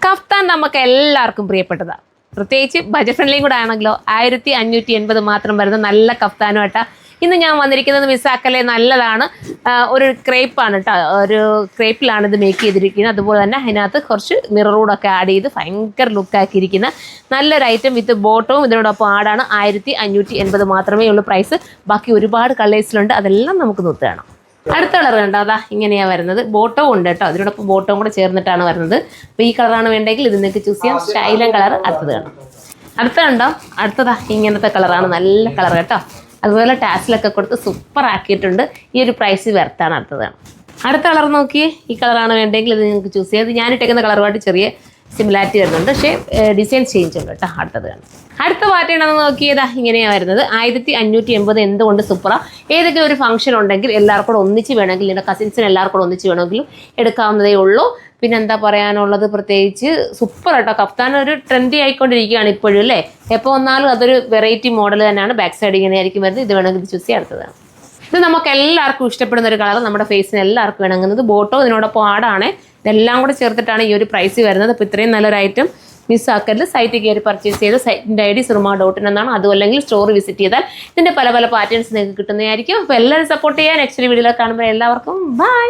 Kaftan നമുക്ക് എല്ലാവർക്കും പ്രിയപ്പെട്ടതാണ്. പ്രത്യേകിച്ച് ബജറ്റ് ഫ്രണ്ട്ലിയും കൂടെ ആണെങ്കിലോ 1580 മാത്രം വരുന്ന നല്ല കഫ്താനുമായിട്ടാണ് ഇന്ന് ഞാൻ വന്നിരിക്കുന്നത്. മിസ്സാക്കലെ നല്ലതാണ്. ഒരു ക്രേപ്പാണ് കേട്ടോ, ഒരു ക്രേപ്പിലാണ് ഇത് മേക്ക് ചെയ്തിരിക്കുന്നത്. അതുപോലെ തന്നെ അതിനകത്ത് കുറച്ച് മിററൂടൊക്കെ ആഡ് ചെയ്ത് ഭയങ്കര ലുക്കാക്കിയിരിക്കുന്ന നല്ലൊരു ഐറ്റം വിത്ത് ബോട്ടവും ഇതിനോടൊപ്പം ആടാണ്. 1580 മാത്രമേ ഉള്ളൂ പ്രൈസ്. ബാക്കി ഒരുപാട് കളേഴ്സിലുണ്ട്, അതെല്ലാം നമുക്ക് നോക്കി കാണാം. അടുത്ത കളർ കണ്ടോ, അതാ ഇങ്ങനെയാണ് വരുന്നത്. ബോട്ടവും ഉണ്ട് കേട്ടോ, അതിനോടൊപ്പം ബോട്ടവും കൂടെ ചേർന്നിട്ടാണ് വരുന്നത്. അപ്പോൾ ഈ കളറാണ് വേണ്ടെങ്കിൽ ഇത് നിങ്ങൾക്ക് ചൂസ് ചെയ്യാം. സ്റ്റൈലൻ കളർ അടുത്തത് കാണാം. അടുത്ത കണ്ടോ, അടുത്തതാ ഇങ്ങനത്തെ കളറാണ്, നല്ല കളർ കേട്ടോ. അതുപോലെ ടാസിലൊക്കെ കൊടുത്ത് സൂപ്പർ ആക്കിയിട്ടുണ്ട്. ഈ ഒരു പ്രൈസ് വെർത്താണ്. അടുത്തതാണ് അടുത്ത കളർ നോക്കിയേ, ഈ കളറാണ് വേണ്ടെങ്കിൽ ഇത് നിങ്ങൾക്ക് ചൂസ് ചെയ്യാം. ഇത് ഞാനിട്ടേക്കുന്ന കളറുമായിട്ട് ചെറിയ സിമിലാരിറ്റി വരുന്നുണ്ട്, പക്ഷേ ഡിസൈൻ ചേഞ്ച് ഉണ്ട് കേട്ടോ. അടുത്തത് കാണാം. അടുത്ത പാറ്റേണെന്ന് നോക്കിയതാ ഇങ്ങനെയാണ് വരുന്നത്. 1580 എന്തുകൊണ്ട് സൂപ്പറാണ്. ഏതൊക്കെ ഒരു ഫംഗ്ഷൻ ഉണ്ടെങ്കിൽ എല്ലാവർക്കും കൂടെ ഒന്നിച്ച് വേണമെങ്കിൽ, നിങ്ങളുടെ കസിൻസിന് എല്ലാവർക്കും കൂടെ ഒന്നിച്ച് വേണമെങ്കിലും എടുക്കാവുന്നതേ ഉള്ളൂ. പിന്നെ എന്താ പറയാനുള്ളത്, പ്രത്യേകിച്ച് സൂപ്പർ കേട്ടോ. കഫ്താൻ ഒരു ട്രെൻഡി ആയിക്കൊണ്ടിരിക്കുകയാണ് ഇപ്പോഴും അല്ലേ. എപ്പോൾ വന്നാലും അതൊരു വെറൈറ്റി മോഡൽ തന്നെയാണ്. ബാക്ക് സൈഡ് ഇങ്ങനെ ആയിരിക്കും വരുന്നത്. ഇത് വേണമെങ്കിൽ ചൂസ് ചെയ്യാൻ അടുത്തതാണ്. ഇത് നമുക്ക് എല്ലാവർക്കും ഇഷ്ടപ്പെടുന്ന ഒരു കളർ, നമ്മുടെ ഫേസിന് എല്ലാവർക്കും ഇണങ്ങുന്നത്. ബോട്ടോ ഇതിനോടൊപ്പം ആടാണ്. ഇതെല്ലാം കൂടെ ചേർത്തിട്ടാണ് ഈ ഒരു പ്രൈസ് വരുന്നത്. അപ്പോൾ ഇത്രയും നല്ലൊരു ഐറ്റം മിസ്സാക്കരുത്. സൈറ്റിൽ കയറി പർച്ചേസ് ചെയ്ത് സൈറ്റിൻ്റെ ID surma.in എന്നാണ്. അതുമല്ലെങ്കിൽ സ്റ്റോർ വിസിറ്റ് ചെയ്താൽ ഇതിൻ്റെ പല പല പാറ്റേൺസ് നിങ്ങൾക്ക് കിട്ടുന്നതായിരിക്കും. അപ്പോൾ എല്ലാവരും സപ്പോർട്ട് ചെയ്യാൻ. നെക്സ്റ്റ് വീഡിയോയിൽ കാണുമ്പോൾ എല്ലാവർക്കും ബൈ.